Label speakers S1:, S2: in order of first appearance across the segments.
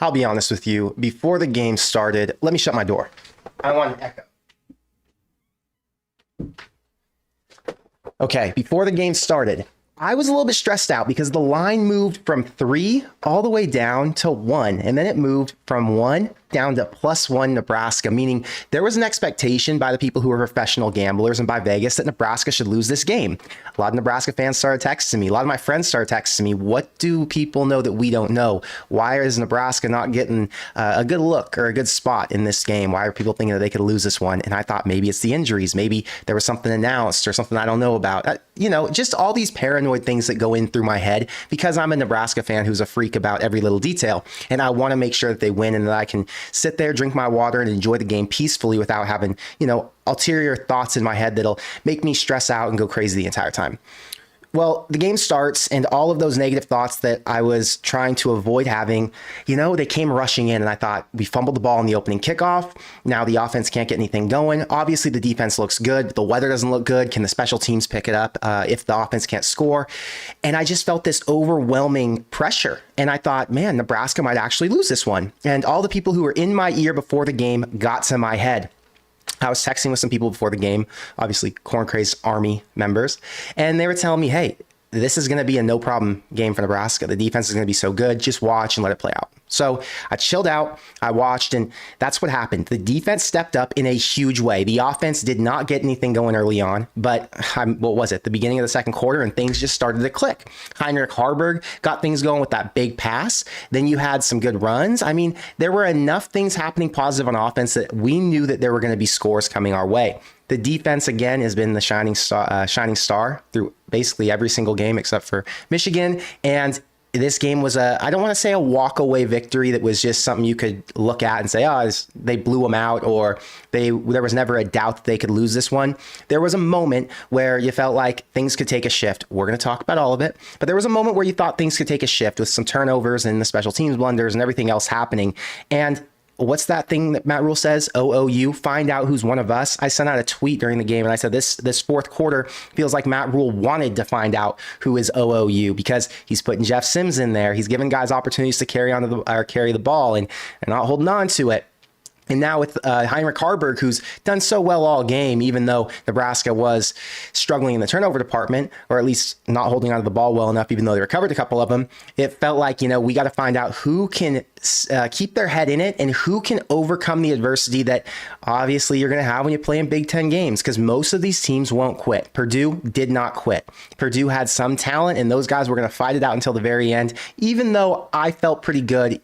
S1: I'll be honest with you, before the game started, let me shut my door. I want an echo. Okay, before the game started, I was a little bit stressed out because the line moved from 3 all the way down to 1, and then it moved from 1 down to +1 Nebraska, meaning there was an expectation by the people who are professional gamblers and by Vegas that Nebraska should lose this game. A lot of Nebraska fans started texting me. A lot of my friends started texting me. What do people know that we don't know? Why is Nebraska not getting a good look or a good spot in this game? Why are people thinking that they could lose this one? And I thought maybe it's the injuries. Maybe there was something announced or something I don't know about. Just all these paranoid things that go in through my head because I'm a Nebraska fan who's a freak about every little detail. And I want to make sure that they win and that I can sit there, drink my water, and enjoy the game peacefully without having, ulterior thoughts in my head that'll make me stress out and go crazy the entire time. Well, the game starts, and all of those negative thoughts that I was trying to avoid having, they came rushing in, and I thought, we fumbled the ball in the opening kickoff. Now the offense can't get anything going. Obviously, the defense looks good. The weather doesn't look good. Can the special teams pick it up if the offense can't score? And I just felt this overwhelming pressure. And I thought, man, Nebraska might actually lose this one. And all the people who were in my ear before the game got to my head. I was texting with some people before the game, obviously Corn Crazed Army members, and they were telling me, hey, this is going to be a no problem game for Nebraska. The defense is going to be so good. Just watch and let it play out. So I chilled out, I watched, and that's what happened. The defense stepped up in a huge way. The offense did not get anything going early on, but what was it? The beginning of the second quarter, and things just started to click. Heinrich Harburg got things going with that big pass. Then you had some good runs. I mean, there were enough things happening positive on offense that we knew that there were going to be scores coming our way. The defense, again, has been the shining star through basically every single game except for Michigan. And this game was I don't want to say a walk-away victory that was just something you could look at and say, they blew them out, or there was never a doubt that they could lose this one. There was a moment where you felt like things could take a shift. We're going to talk about all of it, but there was a moment where you thought things could take a shift with some turnovers and the special teams blunders and everything else happening. And what's that thing that Matt Rhule says? OOU, find out who's one of us. I sent out a tweet during the game and I said this fourth quarter feels like Matt Rhule wanted to find out who is OOU because he's putting Jeff Sims in there. He's giving guys opportunities to carry the ball and not holding on to it. And now with Heinrich Harburg, who's done so well all game, even though Nebraska was struggling in the turnover department, or at least not holding onto the ball well enough, even though they recovered a couple of them, it felt like, we got to find out who can keep their head in it and who can overcome the adversity that obviously you're going to have when you play in Big Ten games, because most of these teams won't quit. Purdue did not quit. Purdue had some talent, and those guys were going to fight it out until the very end, even though I felt pretty good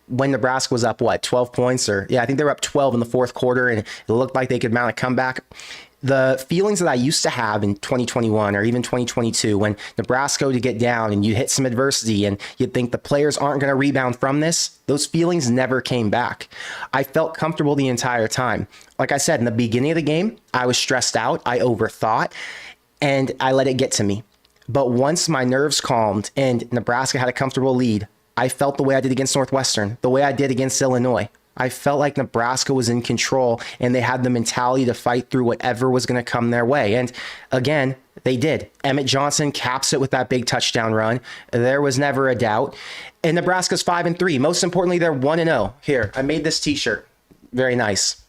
S1: when Nebraska was up, 12 points? I think they were up 12 in the fourth quarter, and it looked like they could mount a comeback. The feelings that I used to have in 2021 or even 2022 when Nebraska would get down and you hit some adversity and you'd think the players aren't going to rebound from this, those feelings never came back. I felt comfortable the entire time. Like I said, in the beginning of the game, I was stressed out, I overthought, and I let it get to me. But once my nerves calmed and Nebraska had a comfortable lead, I felt the way I did against Northwestern, the way I did against Illinois. I felt like Nebraska was in control and they had the mentality to fight through whatever was going to come their way. And again, they did. Emmett Johnson caps it with that big touchdown run. There was never a doubt. And Nebraska's 5-3. Most importantly, they're 1-0. Here, I made this t-shirt. Very nice.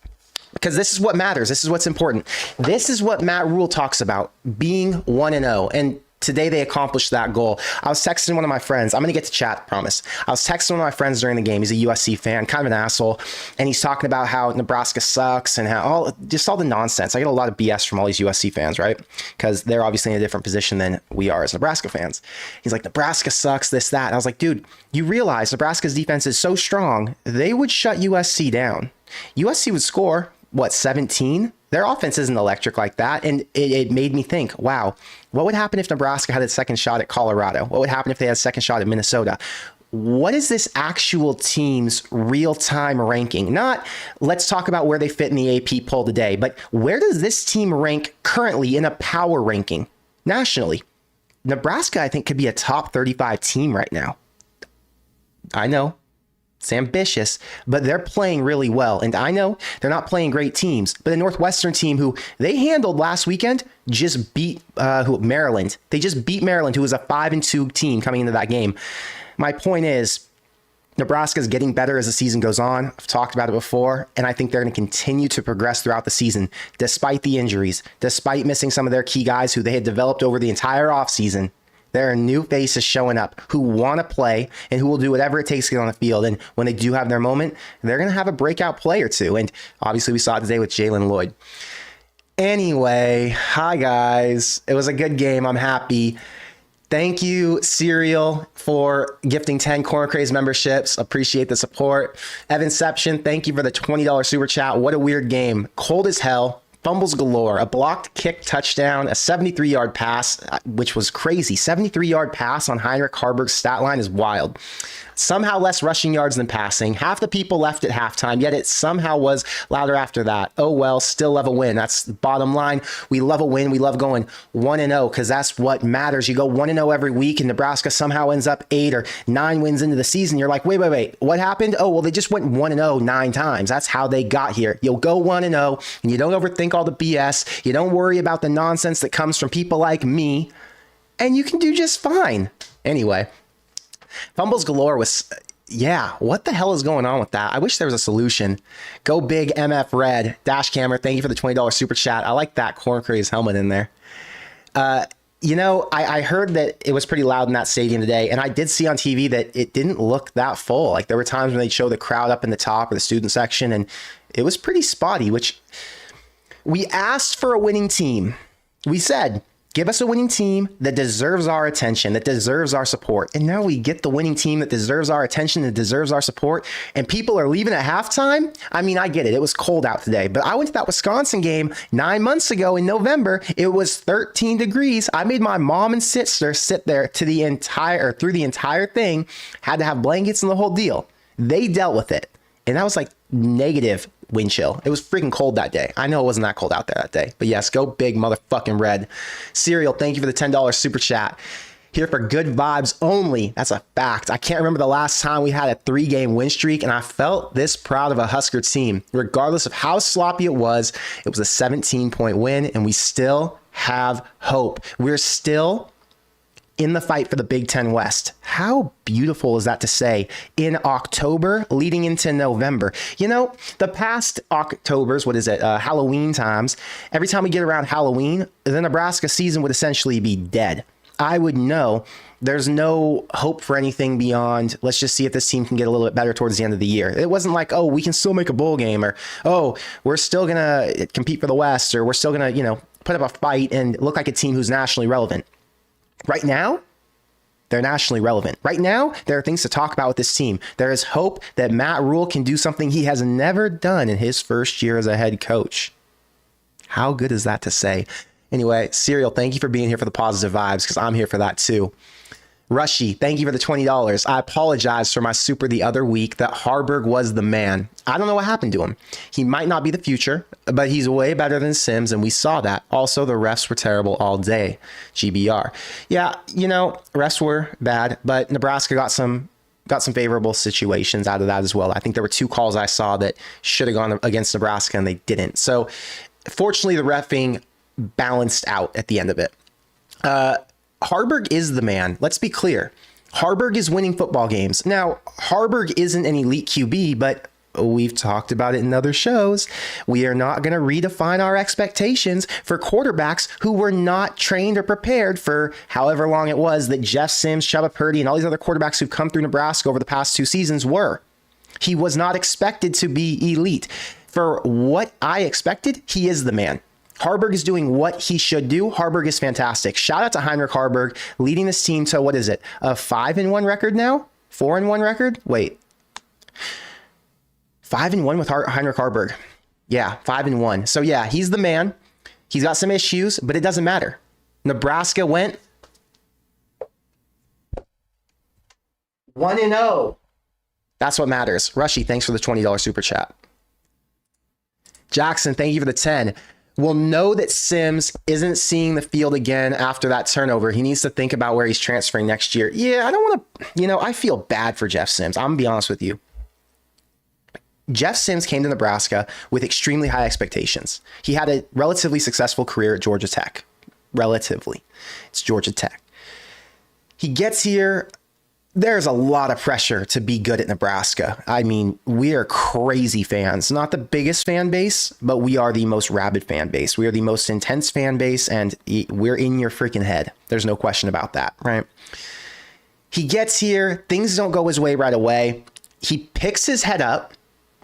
S1: Because this is what matters. This is what's important. This is what Matt Rhule talks about, being 1-0. And today they accomplished that goal. I was texting one of my friends. I'm going to get to chat, I promise. I was texting one of my friends during the game. He's a USC fan, kind of an asshole. And he's talking about how Nebraska sucks and how all the nonsense. I get a lot of BS from all these USC fans, right? Because they're obviously in a different position than we are as Nebraska fans. He's like, Nebraska sucks, this, that. And I was like, dude, you realize Nebraska's defense is so strong, they would shut USC down. USC would score, 17? Their offense isn't electric like that. And it made me think, wow, what would happen if Nebraska had a second shot at Colorado? What would happen if they had a second shot at Minnesota? What is this actual team's real-time ranking? Not let's talk about where they fit in the AP poll today, but where does this team rank currently in a power ranking nationally? Nebraska, I think, could be a top 35 team right now. I know. It's ambitious, but they're playing really well. And I know they're not playing great teams, but the Northwestern team who they handled last weekend just beat Maryland. They just beat Maryland, who was a 5-2 team coming into that game. My point is, Nebraska's getting better as the season goes on. I've talked about it before, and I think they're going to continue to progress throughout the season, despite the injuries, despite missing some of their key guys who they had developed over the entire offseason. There are new faces showing up who want to play and who will do whatever it takes to get on the field. And when they do have their moment, they're going to have a breakout play or two. And obviously we saw it today with Jalen Lloyd. Anyway, hi guys. It was a good game. I'm happy. Thank you, Serial, for gifting 10 Corner Craze memberships. Appreciate the support. Evanception, thank you for the $20 super chat. What a weird game. Cold as hell. Fumbles galore. A blocked kick touchdown. A 73-yard pass, which was crazy. 73-yard pass on Heinrich Haarberg's stat line is wild. Somehow less rushing yards than passing. Half the people left at halftime, yet it somehow was louder after that. Oh well, still love a win. That's the bottom line. We love a win. We love going 1-0 because that's what matters. You go 1-0 every week and Nebraska somehow ends up 8 or 9 wins into the season. You're like, wait. What happened? Oh, well, they just went 1-0 9 times. That's how they got here. You'll go 1-0 and you don't overthink all the BS. You don't worry about the nonsense that comes from people like me, and you can do just fine. Anyway. Fumbles galore was, what the hell is going on with that? I wish there was a solution. Go big MF Red. Dash Camera, thank you for the $20 super chat. I like that Corn Craze helmet in there. I heard that it was pretty loud in that stadium today, and I did see on TV that it didn't look that full. Like there were times when they'd show the crowd up in the top or the student section, and it was pretty spotty, which we asked for a winning team. We said, give us a winning team that deserves our attention, that deserves our support. And now we get the winning team that deserves our attention, that deserves our support. And people are leaving at halftime. I mean, I get it. It was cold out today. But I went to that Wisconsin game 9 months ago in November. It was 13 degrees. I made my mom and sister sit there through the entire thing. Had to have blankets and the whole deal. They dealt with it. And that was like negative wind chill. It was freaking cold that day. I know it wasn't that cold out there that day, but yes, go big motherfucking Red. Serial, thank you for the $10 super chat. Here for good vibes only. That's a fact. I can't remember the last time we had a 3-game win streak, and I felt this proud of a Husker team. Regardless of how sloppy it was a 17-point win, and we still have hope. We're still in the fight for the Big Ten West. How beautiful is that to say in October leading into November? You know, the past Octobers, Halloween times, every time we get around Halloween, the Nebraska season would essentially be dead. I would know there's no hope for anything beyond, let's just see if this team can get a little bit better towards the end of the year. It wasn't like, oh, we can still make a bowl game, or, oh, we're still going to compete for the West, or we're still going to, put up a fight and look like a team who's nationally relevant. Right now, they're nationally relevant. Right now, there are things to talk about with this team. There is hope that Matt Rhule can do something he has never done in his first year as a head coach. How good is that to say? Anyway, Serial, thank you for being here for the positive vibes, because I'm here for that too. Rushy, thank you for the $20. I apologize for my super the other week that Haarberg was the man. I don't know what happened to him. He might not be the future, but he's way better than Sims, and we saw that. Also, the refs were terrible all day. GBR. Yeah, refs were bad, but Nebraska got some favorable situations out of that as well. I think there were 2 calls I saw that should have gone against Nebraska, and they didn't. So, fortunately, the reffing balanced out at the end of it. Haarberg is the man. Let's be clear. Haarberg is winning football games. Now, Haarberg isn't an elite QB, but we've talked about it in other shows. We are not going to redefine our expectations for quarterbacks who were not trained or prepared for however long it was that Jeff Sims, Chubba Purdy, and all these other quarterbacks who've come through Nebraska over the past 2 seasons were. He was not expected to be elite. For what I expected, he is the man. Haarberg is doing what he should do. Haarberg is fantastic. Shout out to Heinrich Haarberg leading this team to, what is it, a 5-1 record now? 4-1 record? Wait. 5-1 with Heinrich Haarberg. Yeah, 5-1. So yeah, he's the man. He's got some issues, but it doesn't matter. Nebraska went 1-0. That's what matters. Rushy, thanks for the $20 super chat. Jackson, thank you for the 10. We'll know that Sims isn't seeing the field again after that turnover. He needs to think about where he's transferring next year. Yeah, I don't want to, I feel bad for Jeff Sims. I'm going to be honest with you. Jeff Sims came to Nebraska with extremely high expectations. He had a relatively successful career at Georgia Tech. Relatively. It's Georgia Tech. He gets here there's a lot of pressure to be good at Nebraska. I mean, we are crazy fans, not the biggest fan base, but we are the most rabid fan base. We are the most intense fan base, and we're in your freaking head. There's no question about that, right? He gets here, things don't go his way right away. He picks his head up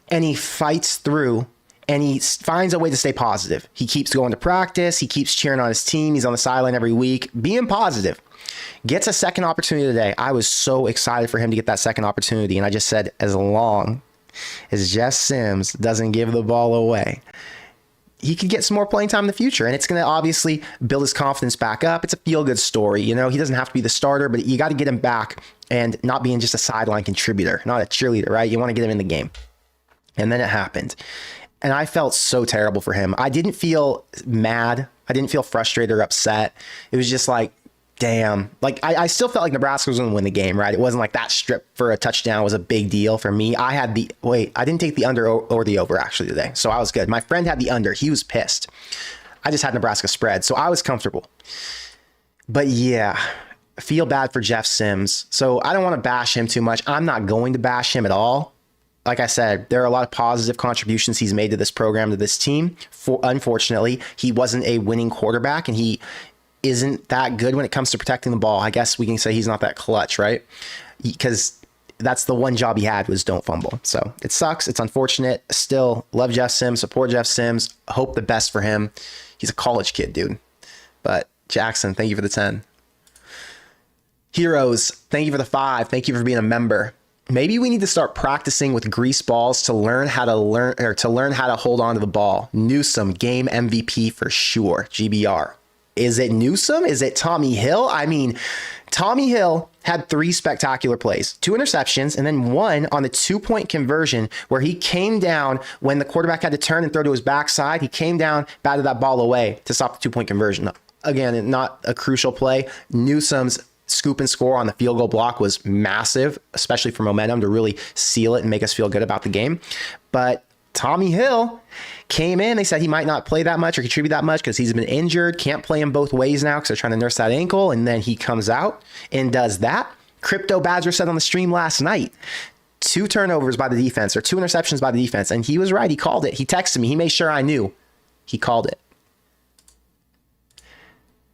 S1: and he fights through, and he finds a way to stay positive. He keeps going to practice. He keeps cheering on his team. He's on the sideline every week, being positive. Gets a second opportunity today. I was so excited for him to get that second opportunity. And I just said, as long as Jeff Sims doesn't give the ball away, he could get some more playing time in the future. And it's going to obviously build his confidence back up. It's a feel-good story. You know, he doesn't have to be the starter, but you got to get him back and not being just a sideline contributor, not a cheerleader, right? You want to get him in the game. And then it happened. And I felt so terrible for him. I didn't feel mad. I didn't feel frustrated or upset. It was just like, damn. Like, I still felt like Nebraska was going to win the game, right? It wasn't like that strip for a touchdown was a big deal for me. I didn't take the under or the over actually today. So I was good. My friend had the under. He was pissed. I just had Nebraska spread. So I was comfortable. But yeah, I feel bad for Jeff Sims. So I don't want to bash him too much. I'm not going to bash him at all. Like I said, there are a lot of positive contributions he's made to this program, to this team. Unfortunately, he wasn't a winning quarterback, and he isn't that good when it comes to protecting the ball. I guess we can say he's not that clutch, right? Because that's the one job he had, was don't fumble. So it sucks. It's unfortunate. Still love Jeff Sims, support Jeff Sims. Hope the best for him. He's a college kid, dude. But Jackson, thank you for the 10. Heroes, thank you for the 5. Thank you for being a member. Maybe we need to start practicing with grease balls to learn how to hold on to the ball. Newsome, game MVP for sure. GBR. Is it Newsome? Is it Tommy Hill? I mean, Tommy Hill had 3 spectacular plays, 2 interceptions, and then 1 on the 2-point conversion where he came down when the quarterback had to turn and throw to his backside. He came down, batted that ball away to stop the 2-point conversion. Again, not a crucial play. Newsome's scoop and score on the field goal block was massive, especially for momentum to really seal it and make us feel good about the game. But Tommy Hill came in. They said he might not play that much or contribute that much because he's been injured. Can't play him both ways now because they're trying to nurse that ankle. And then he comes out and does that. Crypto Badger said on the stream last night, 2 turnovers by the defense or 2 interceptions by the defense. And he was right. He called it. He texted me. He made sure I knew. He called it.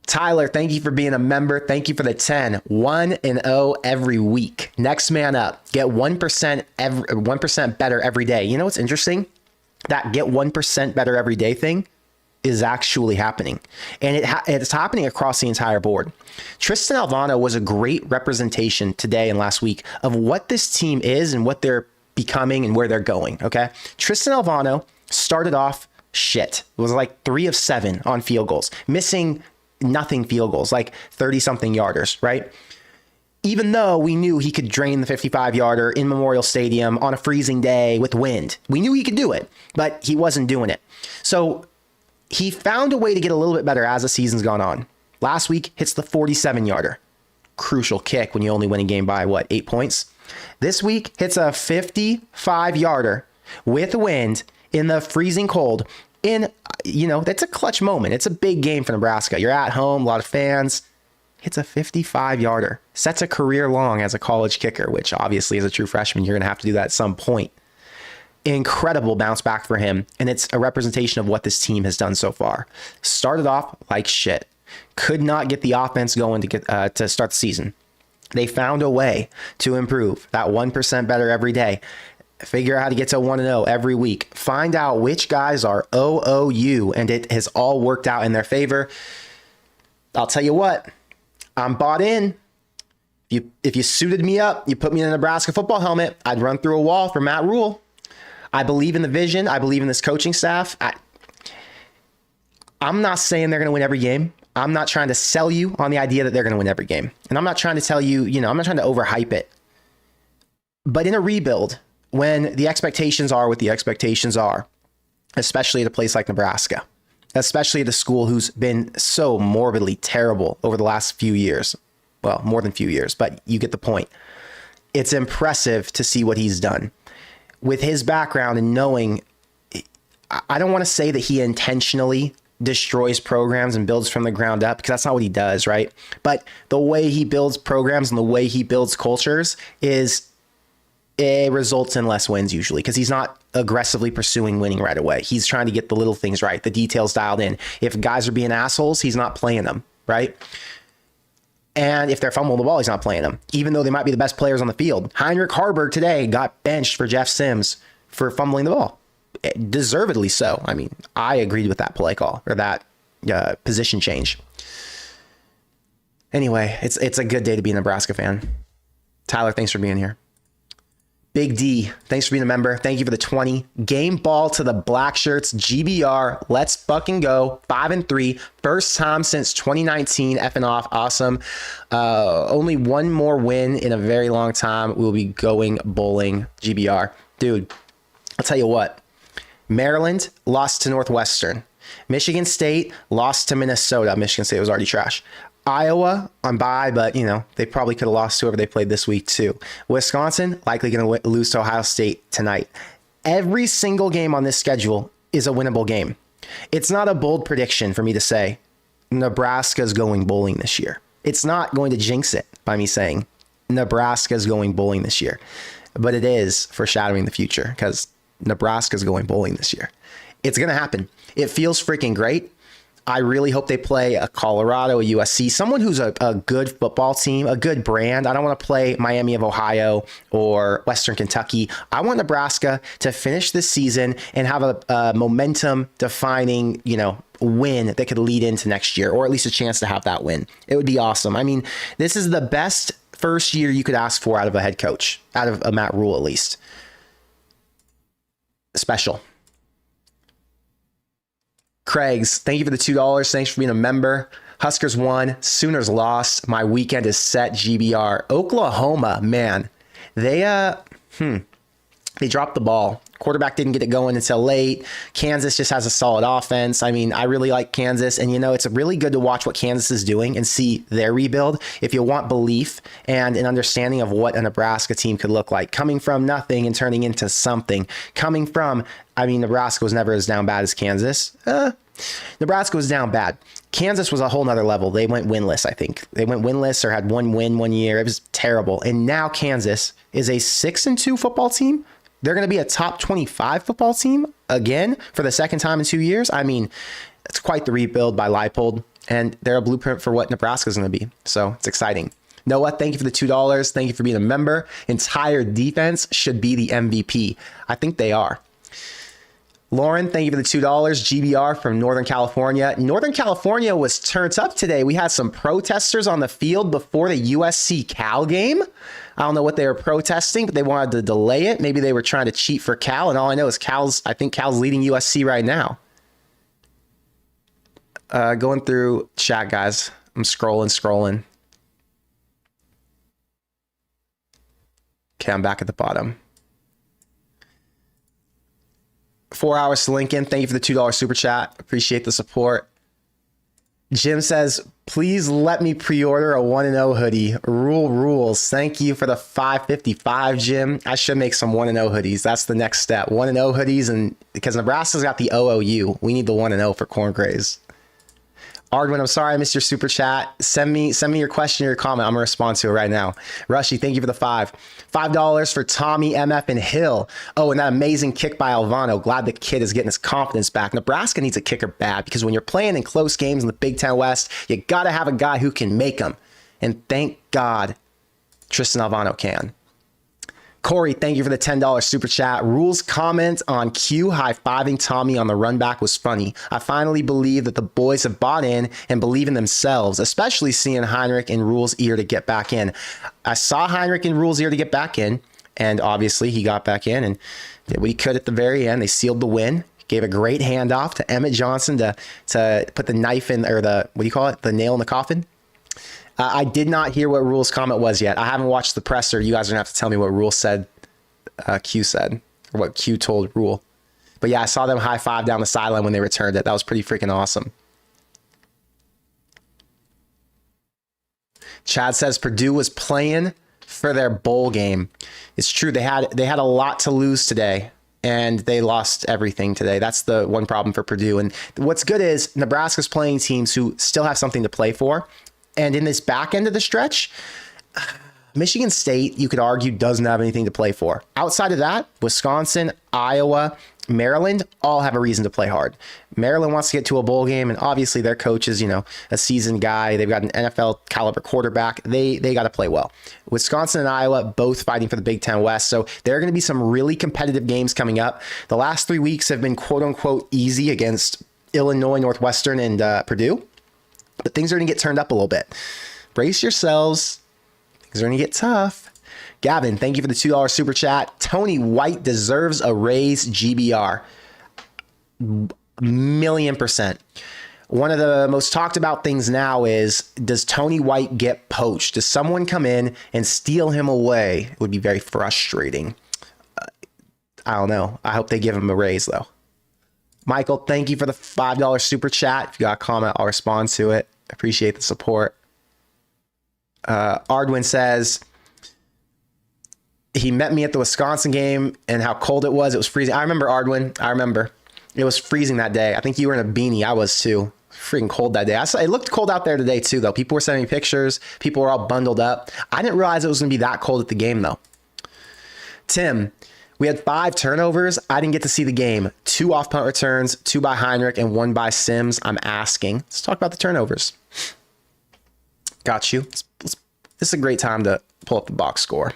S1: Tyler, thank you for being a member. Thank you for the 10. 1-0 every week. Next man up. Get 1% better every day. You know what's interesting? That get 1% better every day thing is actually happening. And it's happening across the entire board. Tristan Alvano was a great representation today and last week of what this team is and what they're becoming and where they're going, okay? Tristan Alvano started off shit. It was like 3 of 7 on field goals, missing nothing field goals, like 30-something yarders, right? Even though we knew he could drain the 55-yarder in Memorial Stadium on a freezing day with wind. We knew he could do it, but he wasn't doing it. So he found a way to get a little bit better as the season's gone on. Last week, hits the 47-yarder. Crucial kick when you only win a game by, 8 points? This week, hits a 55-yarder with wind in the freezing cold. That's a clutch moment. It's a big game for Nebraska. You're at home, a lot of fans. It's a 55-yarder. Sets a career long as a college kicker, which obviously as a true freshman, you're going to have to do that at some point. Incredible bounce back for him. And it's a representation of what this team has done so far. Started off like shit. Could not get the offense going to start the season. They found a way to improve. That 1% better every day. Figure out how to get to 1-0 every week. Find out which guys are OOU, and it has all worked out in their favor. I'll tell you what, I'm bought in. If you suited me up, you put me in a Nebraska football helmet, I'd run through a wall for Matt Rhule. I believe in the vision. I believe in this coaching staff. I'm not saying they're going to win every game. I'm not trying to sell you on the idea that they're going to win every game. And I'm not trying to tell you, I'm not trying to overhype it. But in a rebuild, when the expectations are what the expectations are, especially at a place like Nebraska, especially at a school who's been so morbidly terrible over the last few years. Well, more than few years, but you get the point. It's impressive to see what he's done. With his background and knowing, I don't want to say that he intentionally destroys programs and builds from the ground up, because that's not what he does, right? But the way he builds programs and the way he builds cultures is it results in less wins usually, because he's not aggressively pursuing winning right away. He's trying to get the little things right, the details dialed in. If guys are being assholes, he's not playing them, right? And if they're fumbling the ball, he's not playing them, even though they might be the best players on the field. Heinrich Harburg today got benched for Jeff Sims for fumbling the ball. Deservedly so. I mean, I agreed with that play call, or that position change. Anyway, it's a good day to be a Nebraska fan. Tyler, thanks for being here. Big D, thanks for being a member. Thank you for the 20. Game ball to the black shirts. GBR, let's fucking go. 5-3, first time since 2019. Effing off, awesome. Only one more win in a very long time. We'll be going bowling. GBR, dude. I'll tell you what. Maryland lost to Northwestern. Michigan State lost to Minnesota. Michigan State was already trash. Iowa on bye, but you know, they probably could have lost whoever they played this week too. Wisconsin likely going to lose to Ohio State tonight. Every single game on this schedule is a winnable game. It's not a bold prediction for me to say Nebraska's going bowling this year. It's not going to jinx it by me saying Nebraska's going bowling this year, but it is foreshadowing the future, because Nebraska's going bowling this year. It's going to happen. It feels freaking great. I really hope they play a Colorado, a USC, someone who's a good football team, a good brand. I don't want to play Miami of Ohio or Western Kentucky. I want Nebraska to finish this season and have a momentum defining, win that could lead into next year, or at least a chance to have that win. It would be awesome. I mean, this is the best first year you could ask for out of a head coach, out of a Matt Rhule at least. Special. Craig's, thank you for the $2. Thanks for being a member. Huskers won. Sooners lost. My weekend is set. GBR. Oklahoma, man, they dropped the ball. Quarterback didn't get it going until late. Kansas just has a solid offense. I mean, I really like Kansas, and it's really good to watch what Kansas is doing and see their rebuild. If you want belief and an understanding of what a Nebraska team could look like, coming from nothing and turning into something, Nebraska was never as down bad as Kansas. Nebraska was down bad. Kansas was a whole nother level. They went winless, I think. They went winless or had one win one year. It was terrible. And now Kansas is a 6-2 football team. They're going to be a top 25 football team again for the second time in 2 years. I mean, it's quite the rebuild by Leipold, and they're a blueprint for what Nebraska is going to be. So it's exciting. Noah, thank you for the $2. Thank you for being a member. Entire defense should be the MVP. I think they are. Lauren, thank you for the $2. GBR from Northern California. Northern California was turned up today. We had some protesters on the field before the USC Cal game. I don't know what they were protesting, but they wanted to delay it. Maybe they were trying to cheat for Cal, and all I know is I think Cal's leading USC right now. Going through chat, guys. I'm scrolling. Okay, I'm back at the bottom. 4 hours to Lincoln. Thank you for the $2 super chat. Appreciate the support. Jim says, please let me pre-order a 1-0 hoodie. Rhule rules. Thank you for the $5.55, Jim. I should make some 1-0 hoodies. That's the next step. 1-0 hoodies, and because Nebraska's got the OOU, we need the 1-0 for Corn Grays. Ardwin, I'm sorry I missed your super chat. Send me your question or your comment. I'm going to respond to it right now. Rushy, thank you for the $5 for Tommy, MF, and Hill. Oh, and that amazing kick by Alvano. Glad the kid is getting his confidence back. Nebraska needs a kicker bad, because when you're playing in close games in the Big Ten West, you got to have a guy who can make them. And thank God Tristan Alvano can. Corey, thank you for the $10 super chat. Rhule's comment on Q high-fiving Tommy on the run back was funny. I finally believe that the boys have bought in and believe in themselves, especially seeing Heinrich in Rhule's ear to get back in. I saw Heinrich in Rhule's ear to get back in, and obviously he got back in and did what he could at the very end. They sealed the win. Gave a great handoff to Emmett Johnson to put the knife in, or the nail in the coffin. I did not hear what Rhule's comment was yet. I haven't watched the presser. You guys are going to have to tell me what Rhule said, Q said, or what Q told Rhule. But yeah, I saw them high five down the sideline when they returned it. That was pretty freaking awesome. Chad says Purdue was playing for their bowl game. It's true. They had a lot to lose today. and they lost everything today. That's the one problem for Purdue. And what's good is Nebraska's playing teams who still have something to play for. And in this back end of the stretch, Michigan State, you could argue, doesn't have anything to play for. Outside of that, Wisconsin, Iowa, Maryland all have a reason to play hard. Maryland wants to get to a bowl game, and obviously their coach is, a seasoned guy. They've got an NFL caliber quarterback. They got to play well. Wisconsin and Iowa both fighting for the Big Ten West, so there are going to be some really competitive games coming up. The last 3 weeks have been quote unquote easy against Illinois, Northwestern, and Purdue, but things are going to get turned up a little bit. Brace yourselves. Things are going to get tough. Gavin, thank you for the $2 super chat. Tony White deserves a raise, GBR. 1,000,000%. One of the most talked about things now is, does Tony White get poached? Does someone come in and steal him away? It would be very frustrating. I don't know. I hope they give him a raise, though. Michael, thank you for the $5 super chat. If you got a comment, I'll respond to it. Appreciate the support. Ardwin says, he met me at the Wisconsin game and how cold it was. It was freezing. I remember, Ardwin. I remember. It was freezing that day. I think you were in a beanie. I was too. Freaking cold that day. It looked cold out there today too, though. People were sending me pictures. People were all bundled up. I didn't realize it was going to be that cold at the game, though. Tim, we had 5 turnovers. I didn't get to see the game. 2 off punt returns, 2 by Heinrich, and 1 by Sims. I'm asking. Let's talk about the turnovers. Got you. This is a great time to pull up the box score.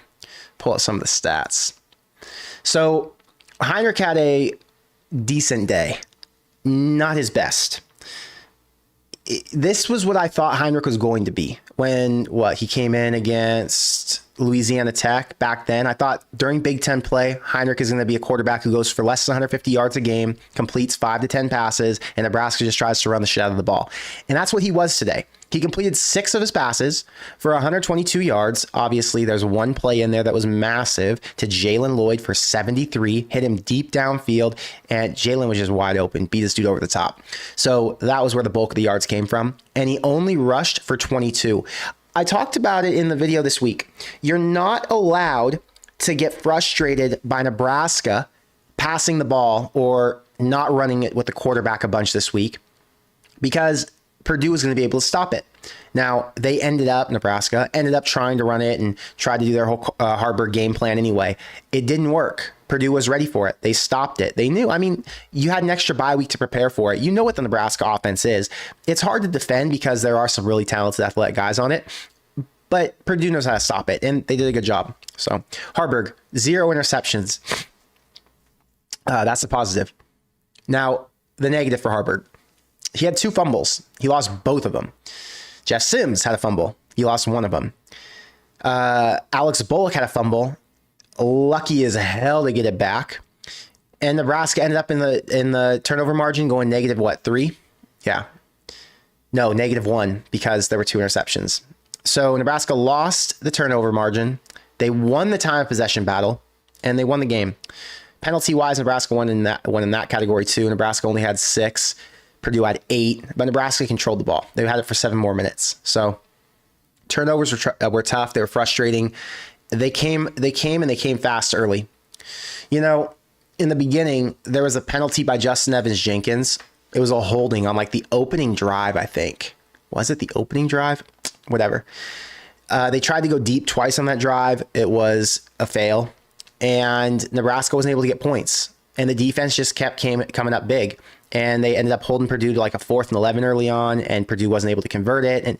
S1: Pull up some of the stats. So Heinrich had a decent day. Not his best. This was what I thought Heinrich was going to be when he came in against Louisiana Tech back then. I thought during Big Ten play, Heinrich is going to be a quarterback who goes for less than 150 yards a game, completes 5 to 10 passes, and Nebraska just tries to run the shit out of the ball. And that's what he was today. He completed 6 of his passes for 122 yards. Obviously, there's one play in there that was massive to Jalen Lloyd for 73, hit him deep downfield, and Jalen was just wide open, beat this dude over the top. So that was where the bulk of the yards came from. And he only rushed for 22. I talked about it in the video this week. You're not allowed to get frustrated by Nebraska passing the ball or not running it with the quarterback a bunch this week, because Purdue was going to be able to stop it. Now, Nebraska ended up trying to run it and tried to do their whole Harburg game plan anyway. It didn't work. Purdue was ready for it. They stopped it. They knew. I mean, you had an extra bye week to prepare for it. You know what the Nebraska offense is. It's hard to defend because there are some really talented athletic guys on it, but Purdue knows how to stop it, and they did a good job. So, Harburg, 0 interceptions. That's a positive. Now, the negative for Harburg. He had 2 fumbles. He lost both of them. Jeff Sims had a fumble. He lost one of them. Alex Bullock had a fumble. Lucky as hell to get it back. And Nebraska ended up in the turnover margin going -3? Yeah. No, -1 because there were 2 interceptions. So Nebraska lost the turnover margin. They won the time of possession battle, and they won the game. Penalty-wise, Nebraska won in that category too. Nebraska only had 6. Purdue had 8, but Nebraska controlled the ball. They had it for 7 more minutes. So turnovers were tough. They were frustrating. They came and they came fast early. In the beginning, there was a penalty by Justin Evans-Jenkins. It was a holding on the opening drive, I think. Was it the opening drive? Whatever. They tried to go deep twice on that drive. It was a fail, and Nebraska wasn't able to get points. And the defense just kept coming up big. And they ended up holding Purdue to a 4th and 11 early on, and Purdue wasn't able to convert it. And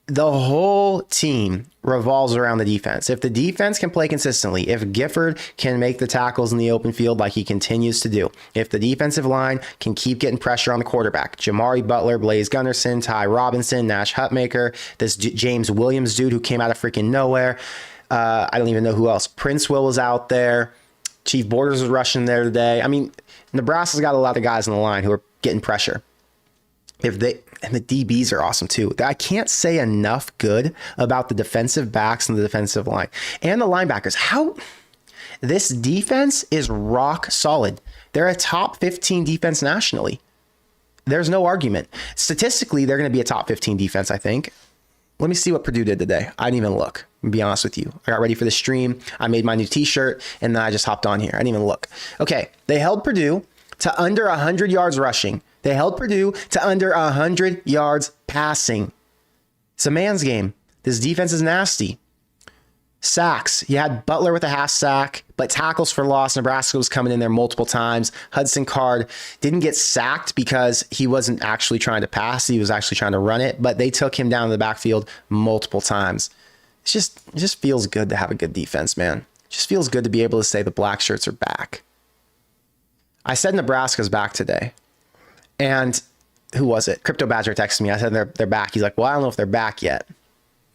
S1: the whole team revolves around the defense. If the defense can play consistently, if Gifford can make the tackles in the open field like he continues to do, if the defensive line can keep getting pressure on the quarterback, Jamari Butler, Blaze Gunnerson, Ty Robinson, Nash Hutmaker, this James Williams dude who came out of freaking nowhere. I don't even know who else. Prince Will was out there. Chief Borders was rushing there today. I mean, Nebraska's got a lot of guys on the line who are getting pressure. And the DBs are awesome too. I can't say enough good about the defensive backs and the defensive line and the linebackers. This defense is rock solid. They're a top 15 defense nationally. There's no argument. Statistically, they're going to be a top 15 defense, I think. Let me see what Purdue did today. I didn't even look, to be honest with you. I got ready for the stream. I made my new t-shirt, and then I just hopped on here. I didn't even look. Okay, they held Purdue to under 100 yards rushing. They held Purdue to under 100 yards passing. It's a man's game. This defense is nasty. Sacks. You had Butler with a half sack, but tackles for loss. Nebraska was coming in there multiple times. Hudson Card didn't get sacked because he wasn't actually trying to pass. He was actually trying to run it, but they took him down to the backfield multiple times. It just feels good to have a good defense, man. It just feels good to be able to say the black shirts are back. I said Nebraska's back today. And who was it? Crypto Badger texted me. I said they're back. He's like, well, I don't know if they're back yet.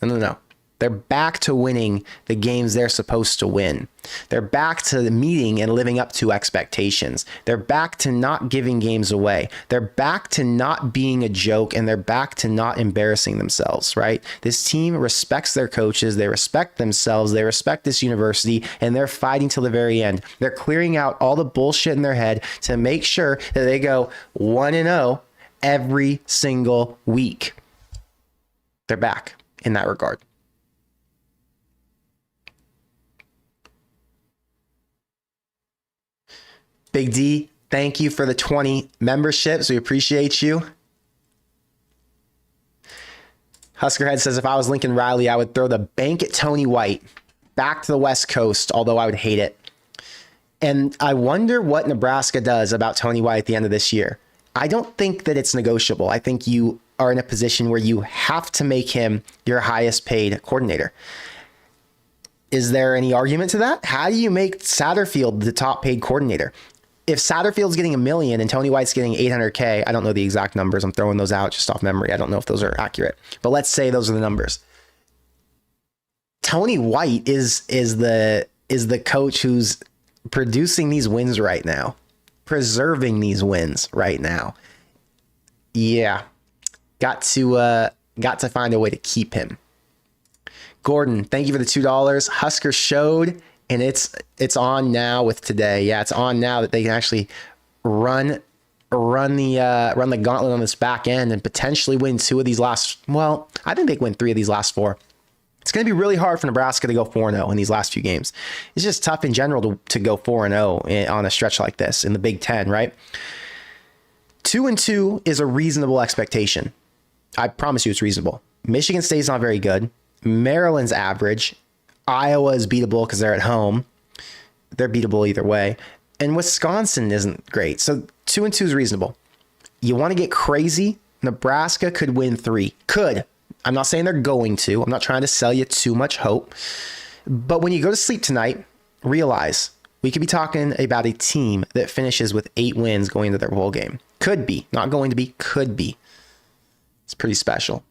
S1: No. They're back to winning the games they're supposed to win. They're back to meeting and living up to expectations. They're back to not giving games away. They're back to not being a joke, and they're back to not embarrassing themselves, right? This team respects their coaches. They respect themselves. They respect this university, and they're fighting till the very end. They're clearing out all the bullshit in their head to make sure that they go 1-0 every single week. They're back in that regard. Big D, thank you for the 20 memberships. We appreciate you. Huskerhead says, if I was Lincoln Riley, I would throw the bank at Tony White back to the West Coast, although I would hate it. And I wonder what Nebraska does about Tony White at the end of this year. I don't think that it's negotiable. I think you are in a position where you have to make him your highest paid coordinator. Is there any argument to that? How do you make Satterfield the top paid coordinator? If Satterfield's getting $1 million and Tony White's getting $800K, I don't know the exact numbers. I'm throwing those out just off memory. I don't know if those are accurate, but let's say those are the numbers. Tony White is the coach who's producing these wins right now, preserving these wins right now. Yeah, got to find a way to keep him. Gordon, thank you for the $2. Husker showed. And it's on now with today. Yeah, it's on now that they can actually run the gauntlet on this back end and potentially win two of these last. Well, I think they can win 3 of these last 4. It's going to be really hard for Nebraska to go 4-0 in these last few games. It's just tough in general to go 4-0 on a stretch like this in the Big Ten, right? 2-2 is a reasonable expectation. I promise you, it's reasonable. Michigan State's not very good. Maryland's average. Iowa is beatable because they're at home. They're beatable either way. And Wisconsin isn't great. So 2-2 is reasonable. You want to get crazy? Nebraska could win 3. Could. I'm not saying they're going to. I'm not trying to sell you too much hope. But when you go to sleep tonight, realize we could be talking about a team that finishes with 8 wins going into their bowl game. Could be. Not going to be. Could be. It's pretty special.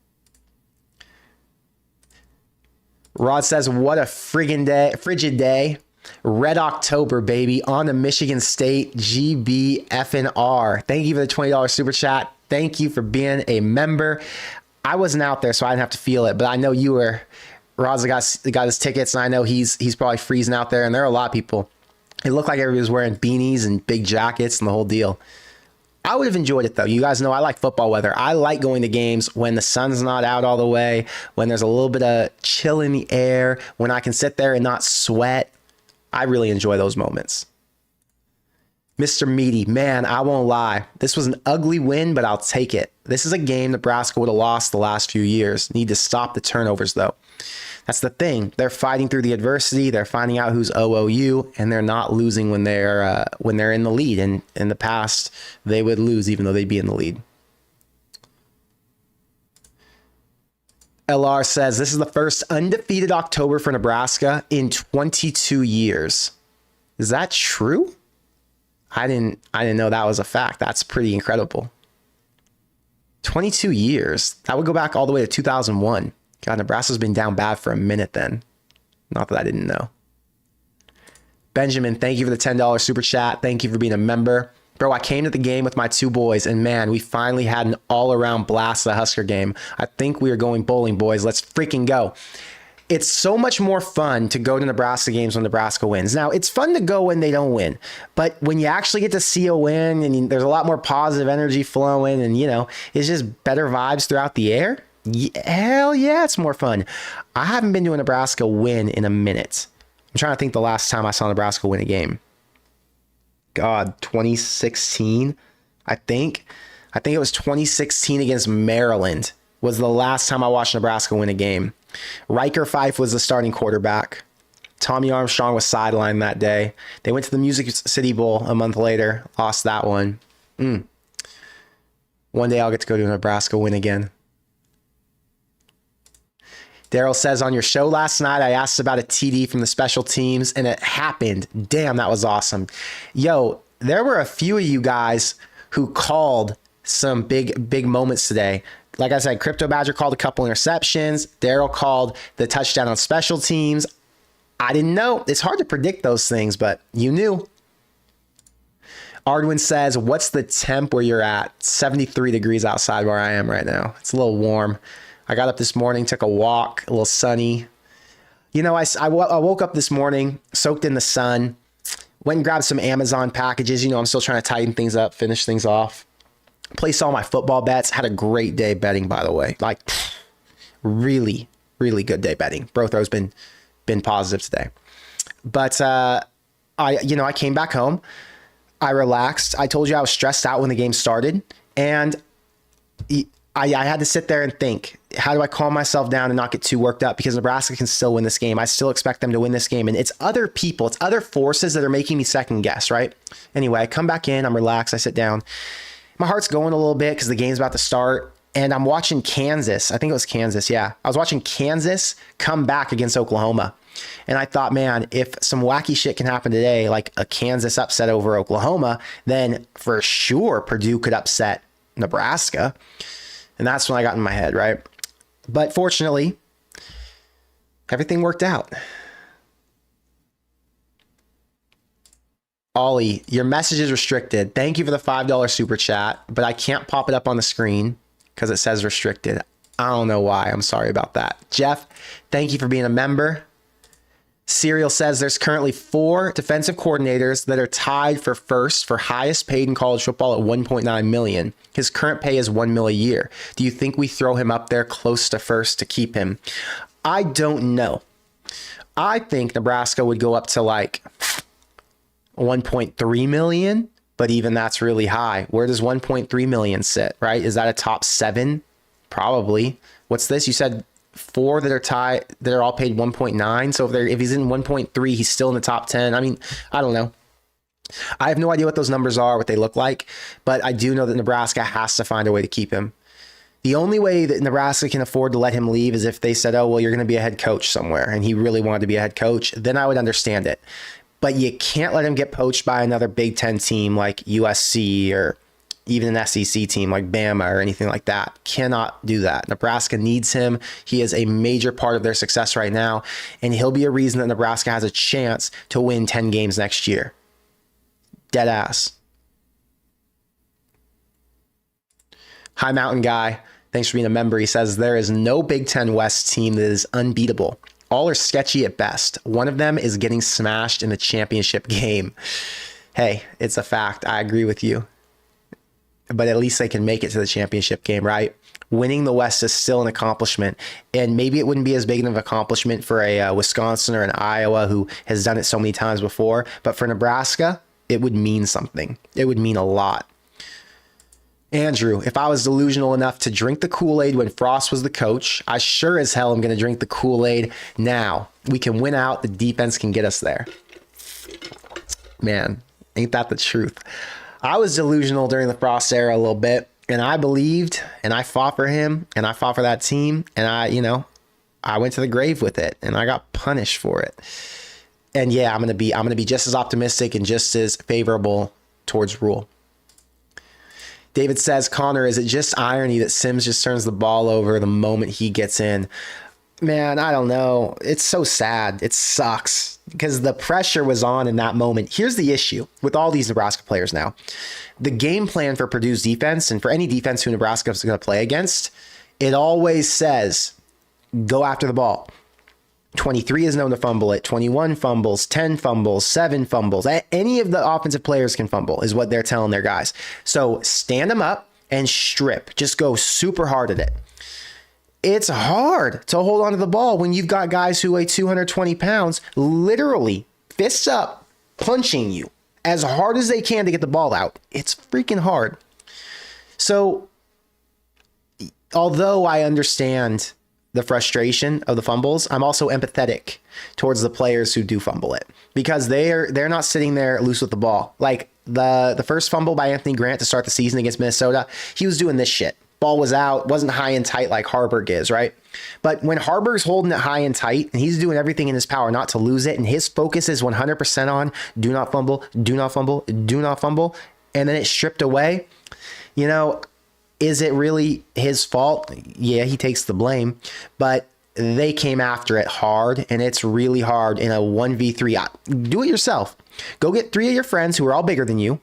S1: Rod says, what a frigid day. Red October, baby, on the Michigan State GBFNR. Thank you for the $20 super chat. Thank you for being a member. I wasn't out there, so I didn't have to feel it, but I know you were. Rod's got his tickets, and I know he's probably freezing out there, and there are a lot of people. It looked like everybody was wearing beanies and big jackets and the whole deal. I would have enjoyed it, though. You guys know I like football weather. I like going to games when the sun's not out all the way, when there's a little bit of chill in the air, when I can sit there and not sweat. I really enjoy those moments. Mr. Meaty, man, I won't lie. This was an ugly win, but I'll take it. This is a game Nebraska would have lost the last few years. Need to stop the turnovers, though. That's the thing. They're fighting through the adversity. They're finding out who's OOU, and they're not losing when they're in the lead. And in the past, they would lose even though they'd be in the lead. LR says this is the first undefeated October for Nebraska in 22 years. Is that true? I didn't know that was a fact. That's pretty incredible. 22 years. That would go back all the way to 2001. God, Nebraska's been down bad for a minute then. Not that I didn't know. Benjamin, thank you for the $10 super chat. Thank you for being a member. Bro, I came to the game with my 2 boys, and man, we finally had an all-around blast at the Husker game. I think we are going bowling, boys. Let's freaking go. It's so much more fun to go to Nebraska games when Nebraska wins. Now, it's fun to go when they don't win, but when you actually get to see a win and there's a lot more positive energy flowing and, it's just better vibes throughout the air, Hell yeah, it's more fun. I haven't been to a Nebraska win in a minute. I'm trying to think the last time I saw Nebraska win a game. God, 2016, I think. I think it was 2016 against Maryland was the last time I watched Nebraska win a game. Riker Fife was the starting quarterback. Tommy Armstrong was sidelined that day. They went to the Music City Bowl a month later, lost that one. One day I'll get to go to a Nebraska win again. Daryl says, on your show last night, I asked about a TD from the special teams, and it happened. Damn, that was awesome. Yo, there were a few of you guys who called some big moments today. Like I said, Crypto Badger called a couple interceptions. Daryl called the touchdown on special teams. I didn't know. It's hard to predict those things, but you knew. Ardwin says, what's the temp where you're at? 73 degrees outside where I am right now. It's a little warm. I got up this morning, took a walk, a little sunny. You know, I woke up this morning, soaked in the sun, went and grabbed some Amazon packages. You know, I'm still trying to tighten things up, finish things off. Placed all my football bets. Had a great day betting, by the way. Like, really, really good day betting. Brother's been positive today. But I came back home. I relaxed. I told you I was stressed out when the game started. And I had to sit there and think, how do I calm myself down and not get too worked up? Because Nebraska can still win this game. I still expect them to win this game. And it's other people, it's other forces that are making me second guess, right? Anyway, I come back in, I'm relaxed, I sit down. My heart's going a little bit because the game's about to start. And I'm watching Kansas. I think it was Kansas, yeah. I was watching Kansas come back against Oklahoma. And I thought, man, if some wacky shit can happen today, like a Kansas upset over Oklahoma, then for sure Purdue could upset Nebraska. And that's when I got in my head, right? But fortunately, everything worked out. Ollie, your message is restricted. Thank you for the $5 super chat, but I can't pop it up on the screen because it says restricted. I don't know why. I'm sorry about that. Jeff, thank you for being a member. Serial says there's currently 4 defensive coordinators that are tied for first for highest paid in college football at $1.9 million. His current pay is $1 million a year. Do you think we throw him up there close to first to keep him? I don't know. I think Nebraska would go up to like 1.3 million, but even that's really high. Where does 1.3 million sit, right? Is that a top 7? Probably. What's this? You said 4 that are tied, that are all paid 1.9. So if he's in 1.3, he's still in the top 10. I mean, I don't know. I have no idea what those numbers are, what they look like, but I do know that Nebraska has to find a way to keep him. The only way that Nebraska can afford to let him leave is if they said, oh, well, you're going to be a head coach somewhere, and he really wanted to be a head coach. Then I would understand it. But you can't let him get poached by another Big Ten team like USC or even an SEC team like Bama or anything like that. Cannot do that. Nebraska needs him. He is a major part of their success right now, and he'll be a reason that Nebraska has a chance to win 10 games next year. Dead ass. High Mountain Guy, thanks for being a member. He says, there is no Big Ten West team that is unbeatable. All are sketchy at best. One of them is getting smashed in the championship game. Hey, it's a fact. I agree with you. But at least they can make it to the championship game, right? Winning the West is still an accomplishment. And maybe it wouldn't be as big of an accomplishment for a Wisconsin or an Iowa who has done it so many times before. But for Nebraska, it would mean something. It would mean a lot. Andrew, if I was delusional enough to drink the Kool-Aid when Frost was the coach, I sure as hell am going to drink the Kool-Aid now. We can win out. The defense can get us there. Man, ain't that the truth? I was delusional during the Frost era a little bit, and I believed, and I fought for him, and I fought for that team, and I went to the grave with it, and I got punished for it. And yeah, I'm going to be just as optimistic and just as favorable towards Rhule. David says, Connor, is it just irony that Sims just turns the ball over the moment he gets in? Man, I don't know. It's so sad. It sucks because the pressure was on in that moment. Here's the issue with all these Nebraska players now. The game plan for Purdue's defense and for any defense who Nebraska is going to play against, it always says, go after the ball. 23 is known to fumble it. 21 fumbles, 10 fumbles, 7 fumbles. Any of the offensive players can fumble is what they're telling their guys. So stand them up and strip. Just go super hard at it. It's hard to hold onto the ball when you've got guys who weigh 220 pounds literally fists up punching you as hard as they can to get the ball out. It's freaking hard. So although I understand the frustration of the fumbles, I'm also empathetic towards the players who do fumble it, because they're not sitting there loose with the ball. Like the first fumble by Anthony Grant to start the season against Minnesota, he was doing this shit. Ball was out, wasn't high and tight like Harburg is, right? But when Harburg's holding it high and tight and he's doing everything in his power not to lose it, and his focus is 100% on do not fumble, do not fumble, do not fumble, and then it's stripped away, you know, is it really his fault? Yeah, he takes the blame, but they came after it hard, and it's really hard in a 1v3. Do it yourself. Go get 3 of your friends who are all bigger than you,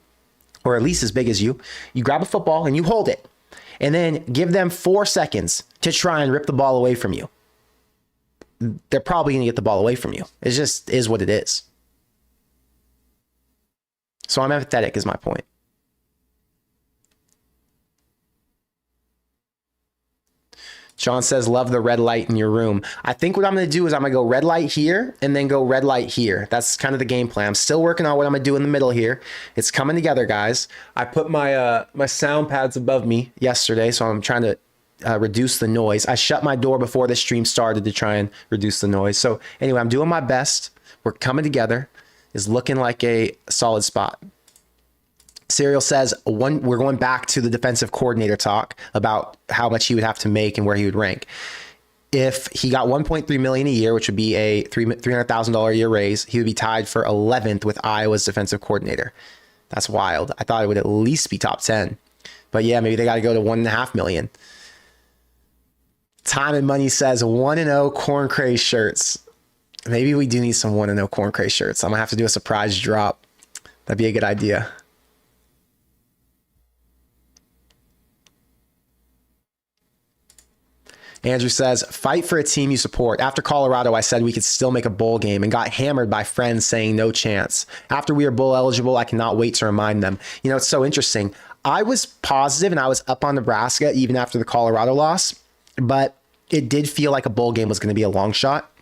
S1: or at least as big as you. You grab a football and you hold it, and then give them 4 seconds to try and rip the ball away from you. They're probably going to get the ball away from you. It just is what it is. So I'm empathetic is my point. Sean says, love the red light in your room. I think what I'm going to do is I'm going to go red light here and then go red light here. That's kind of the game plan. I'm still working on what I'm going to do in the middle here. It's coming together, guys. I put my my sound pads above me yesterday, so I'm trying to reduce the noise. I shut my door before the stream started to try and reduce the noise. So anyway, I'm doing my best. We're coming together. It's looking like a solid spot. Serial says we're going back to the defensive coordinator talk about how much he would have to make and where he would rank. If he got $1.3 million a year, which would be a $300,000 a year raise, he would be tied for 11th with Iowa's defensive coordinator. That's wild. I thought it would at least be top 10. But yeah, maybe they got to go to $1.5 million. Time and Money says 1-0 Corn Craze shirts. Maybe we do need some 1-0 Corn Craze shirts. I'm going to have to do a surprise drop. That'd be a good idea. Andrew says, fight for a team you support. After Colorado, I said we could still make a bowl game and got hammered by friends saying no chance. After we are bowl eligible, I cannot wait to remind them. You know, it's so interesting. I was positive and I was up on Nebraska even after the Colorado loss, but it did feel like a bowl game was going to be a long shot.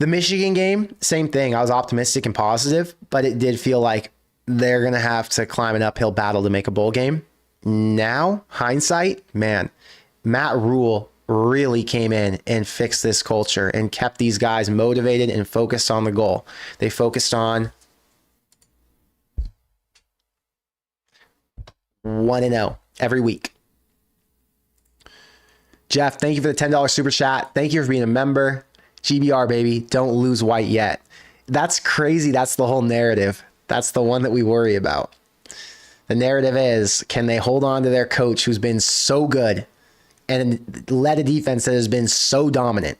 S1: The Michigan game, same thing. I was optimistic and positive, but it did feel like they're going to have to climb an uphill battle to make a bowl game. Now, hindsight, man, Matt Rhule really came in and fixed this culture and kept these guys motivated and focused on the goal. They focused on 1-0 every week. Jeff, thank you for the $10 super chat. Thank you for being a member. GBR, baby. Don't lose white yet. That's crazy. That's the whole narrative. That's the one that we worry about. The narrative is, can they hold on to their coach who's been so good and led a defense that has been so dominant?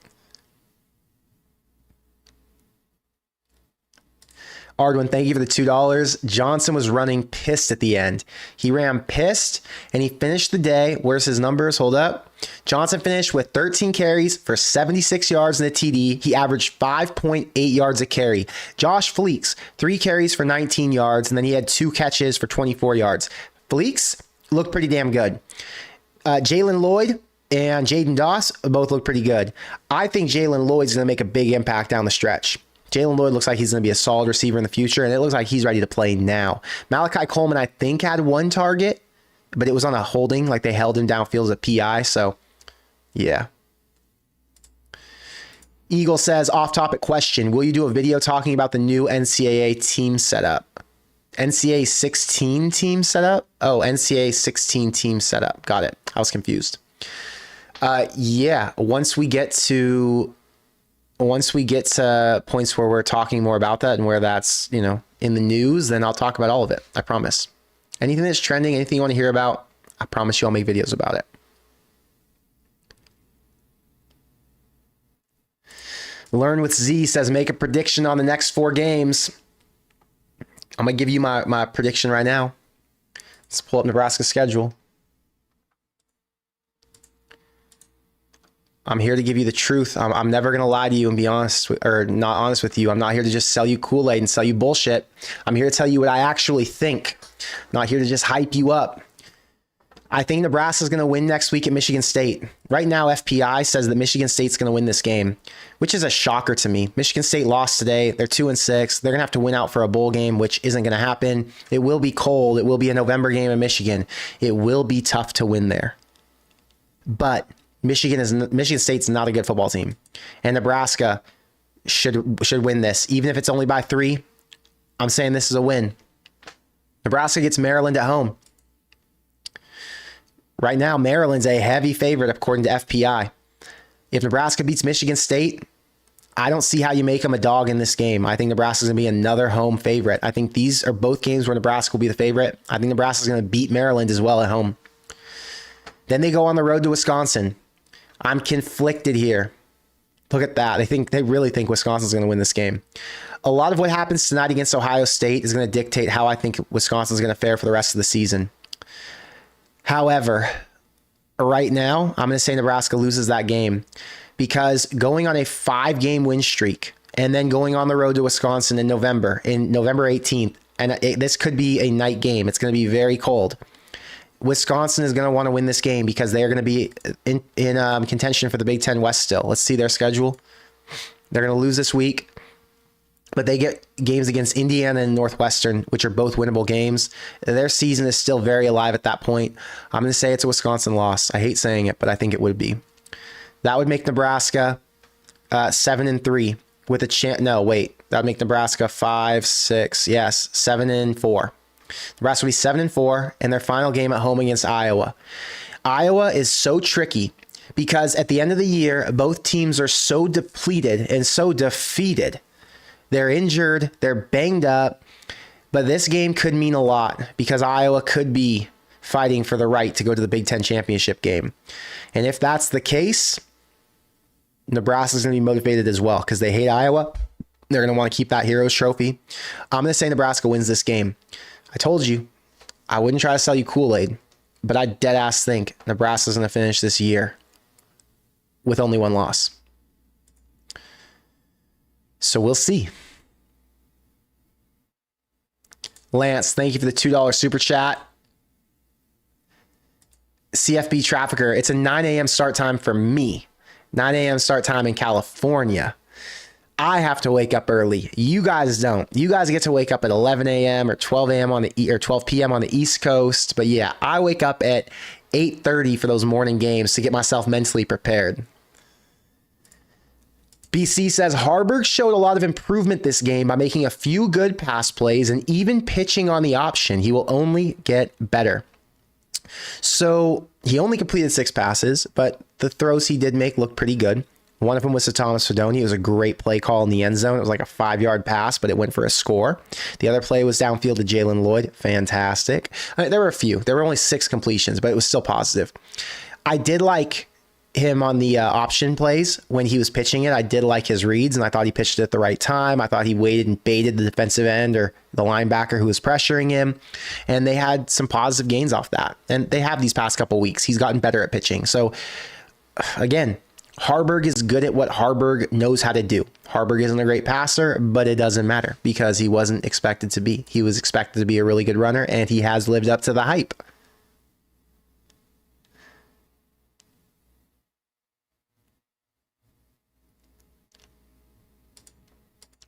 S1: Ardwin, thank you for the $2. Johnson was running pissed at the end. He ran pissed and he finished the day. Where's his numbers? Hold up. Johnson finished with 13 carries for 76 yards in the TD. He averaged 5.8 yards a carry. Josh Fleeks, 3 carries for 19 yards, and then he had 2 catches for 24 yards. Fleeks looked pretty damn good. Jalen Lloyd and Jaden Doss both look pretty good. I think Jalen Lloyd's going to make a big impact down the stretch. Jalen Lloyd looks like he's going to be a solid receiver in the future, and it looks like he's ready to play now. Malachi Coleman, I think, had 1 target, but it was on a holding, like they held him downfield as a PI, so yeah. Eagle says, off-topic question, will you do a video talking about the new NCAA team setup? NCAA 16 team setup? Oh, NCAA 16 team setup. Got it. I was confused. Yeah, once we get to points where we're talking more about that and where that's, you know, in the news, then I'll talk about all of it. I promise. Anything that's trending, anything you want to hear about, I promise you I'll make videos about it. Learn with Z says, make a prediction on the next 4 games. I'm going to give you my prediction right now. Let's pull up Nebraska's schedule. I'm here to give you the truth. I'm never going to lie to you and be honest or not honest with you. I'm not here to just sell you Kool-Aid and sell you bullshit. I'm here to tell you what I actually think. I'm not here to just hype you up. I think Nebraska's going to win next week at Michigan State. Right now, FPI says that Michigan State's going to win this game, which is a shocker to me. Michigan State lost today. They're 2-6. They're going to have to win out for a bowl game, which isn't going to happen. It will be cold. It will be a November game in Michigan. It will be tough to win there. But Michigan State's not a good football team. And Nebraska should win this. Even if it's only by 3, I'm saying this is a win. Nebraska gets Maryland at home. Right now, Maryland's a heavy favorite according to FPI. If Nebraska beats Michigan State, I don't see how you make them a dog in this game. I think Nebraska's going to be another home favorite. I think these are both games where Nebraska will be the favorite. I think Nebraska's going to beat Maryland as well at home. Then they go on the road to Wisconsin. I'm conflicted here. Look at that. They really think Wisconsin's going to win this game. A lot of what happens tonight against Ohio State is going to dictate how I think Wisconsin's going to fare for the rest of the season. However, right now, I'm going to say Nebraska loses that game because going on a 5-game win streak and then going on the road to Wisconsin in November 18th, and this could be a night game. It's going to be very cold. Wisconsin is going to want to win this game because they are going to be in contention for the Big Ten West still. Let's see their schedule. They're going to lose this week, but they get games against Indiana and Northwestern, which are both winnable games. Their season is still very alive at that point. I'm going to say it's a Wisconsin loss. I hate saying it, but I think it would be. That would make Nebraska 7-3 with a chance. No, wait. That would make Nebraska 5-6. Yes, 7-4. Nebraska will be 7-4 in their final game at home against Iowa. Iowa is so tricky because at the end of the year, both teams are so depleted and so defeated. They're injured, they're banged up, but this game could mean a lot because Iowa could be fighting for the right to go to the Big Ten championship game. And if that's the case, Nebraska's going to be motivated as well because they hate Iowa. They're going to want to keep that Heroes Trophy. I'm going to say Nebraska wins this game. I told you, I wouldn't try to sell you Kool-Aid, but I dead ass think Nebraska's going to finish this year with only 1 loss. So we'll see. Lance, thank you for the $2 super chat. CFB Trafficker, it's a 9 a.m. start time for me. 9 a.m. start time in California. I have to wake up early. You guys don't. You guys get to wake up at 11 a.m. or 12 a.m. or 12 p.m. on the East Coast. But yeah, I wake up at 8:30 for those morning games to get myself mentally prepared. BC says Harburg showed a lot of improvement this game by making a few good pass plays and even pitching on the option. He will only get better. So he only completed 6 passes, but the throws he did make looked pretty good. One of them was to Thomas Fedoni. It was a great play call in the end zone. It was like a 5-yard pass, but it went for a score. The other play was downfield to Jalen Lloyd. Fantastic. There were a few. There were only 6 completions, but it was still positive. I did like him on the option plays when he was pitching it. I did like his reads, and I thought he pitched it at the right time. I thought he waited and baited the defensive end or the linebacker who was pressuring him, and they had some positive gains off that. And they have these past couple weeks. He's gotten better at pitching. So, again, Harburg is good at what Harburg knows how to do. Harburg isn't a great passer, but it doesn't matter because he wasn't expected to be. He was expected to be a really good runner, and he has lived up to the hype.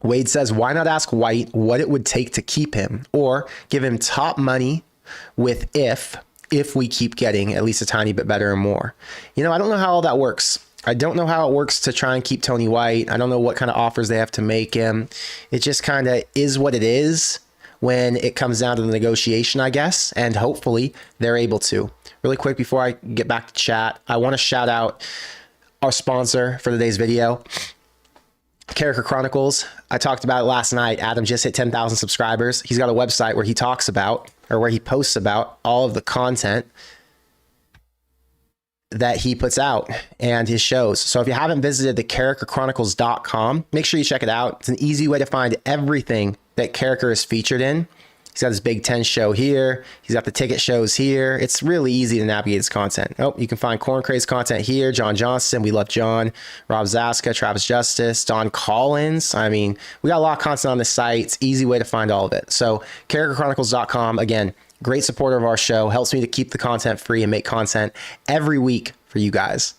S1: Wade says, why not ask White what it would take to keep him or give him top money with if we keep getting at least a tiny bit better and more? You know, I don't know how all that works. I don't know how it works to try and keep Tony White. I don't know what kind of offers they have to make him. It just kind of is what it is when it comes down to the negotiation, I guess, and hopefully they're able to. Really quick before I get back to chat, I want to shout out our sponsor for today's video, Character Chronicles. I talked about it last night. Adam just hit 10,000 subscribers. He's got a website where he talks about, or where he posts about all of the content that he puts out and his shows. So if you haven't visited the characterchronicles.com, make sure you check it out. It's an easy way to find everything that Character is featured in. He's got his Big Ten show here. He's got the ticket shows here. It's really easy to navigate his content. Oh, you can find Corn Craze content here. John Johnson, We Love John, Rob Zaska, Travis Justice, Don Collins. I mean, we got a lot of content on this site. It's an easy way to find all of it. So characterchronicles.com, again, Great supporter of our show. Helps me to keep the content free and make content every week for you guys.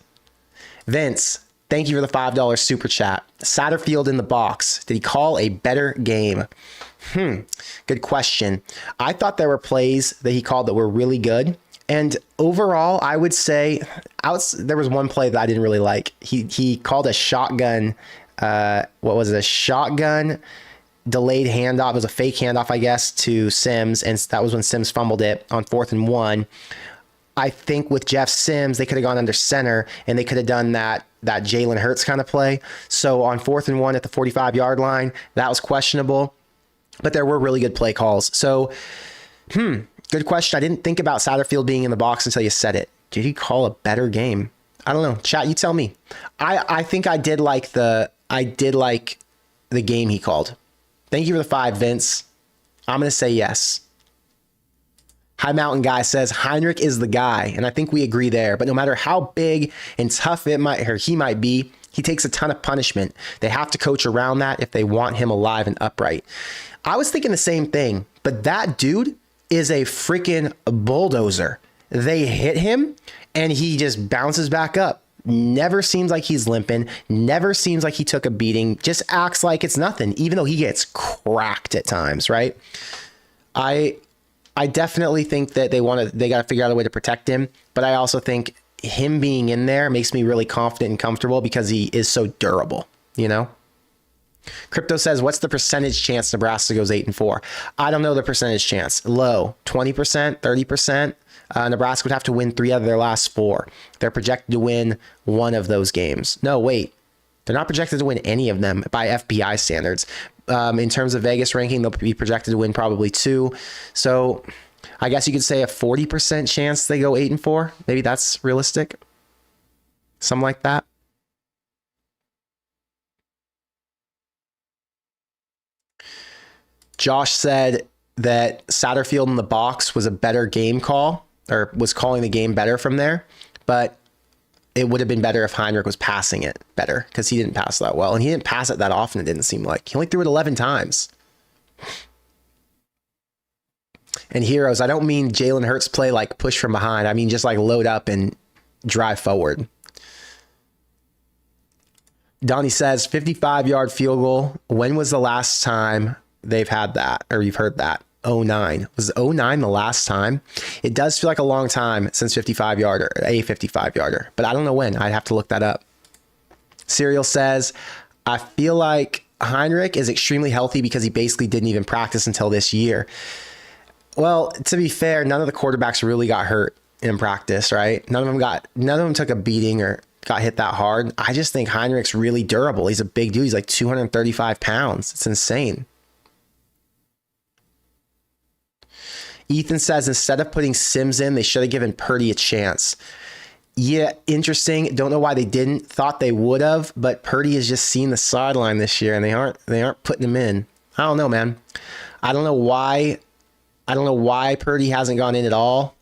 S1: Vince, thank you for the $5 super chat. Satterfield in the box. Did he call a better game? Good question. I thought there were plays that he called that were really good. And overall, I would say there was one play that I didn't really like. He called a shotgun. What was it? A shotgun delayed handoff. It was a fake handoff, I guess, to Sims. And that was when Sims fumbled it on 4th and 1. I think with Jeff Sims, they could have gone under center and they could have done that Jalen Hurts kind of play. So on 4th and 1 at the 45-yard line, that was questionable. But there were really good play calls. So, good question. I didn't think about Satterfield being in the box until you said it. Did he call a better game? I don't know. Chat, you tell me. I think I did like the game he called. Thank you for the 5, Vince. I'm going to say yes. High Mountain Guy says Heinrich is the guy, and I think we agree there. But no matter how big and tough he might be, he takes a ton of punishment. They have to coach around that if they want him alive and upright. I was thinking the same thing, but that dude is a freaking bulldozer. They hit him, and he just bounces back up. Never seems like he's limping. Never seems like he took a beating. Just acts like it's nothing, even though he gets cracked at times, right? I definitely think that they got to figure out a way to protect him. But I also think him being in there makes me really confident and comfortable because he is so durable, you know? Crypto says, what's the percentage chance Nebraska goes 8-4? I don't know the percentage chance. Low, 20%, 30%. Nebraska would have to win 3 out of their last 4. They're projected to win 1 of those games. No, wait. They're not projected to win any of them by FPI standards. In terms of Vegas ranking, they'll be projected to win probably 2. So I guess you could say a 40% chance they go 8-4. Maybe that's realistic. Something like that. Josh said that Satterfield in the box was a better game call, or was calling the game better from there, but it would have been better if Heinrich was passing it better because he didn't pass that well. And he didn't pass it that often, it didn't seem like. He only threw it 11 times. And Heroes, I don't mean Jalen Hurts play like push from behind. I mean just like load up and drive forward. Donnie says 55-yard field goal. When was the last time they've had that, or you've heard that? 09. Was 09 the last time? It does feel like a long time since a 55-yarder, but I don't know when. I'd have to look that up. Serial says, I feel like Heinrich is extremely healthy because he basically didn't even practice until this year. Well, to be fair, none of the quarterbacks really got hurt in practice, right? None of them took a beating or got hit that hard. I just think Heinrich's really durable. He's a big dude. He's like 235 pounds. It's insane. Ethan says, instead of putting Sims in, they should have given Purdy a chance. Yeah, interesting. Don't know why they didn't. Thought they would have, but Purdy has just seen the sideline this year, and they aren't putting him in. I don't know, man. I don't know why Purdy hasn't gone in at all,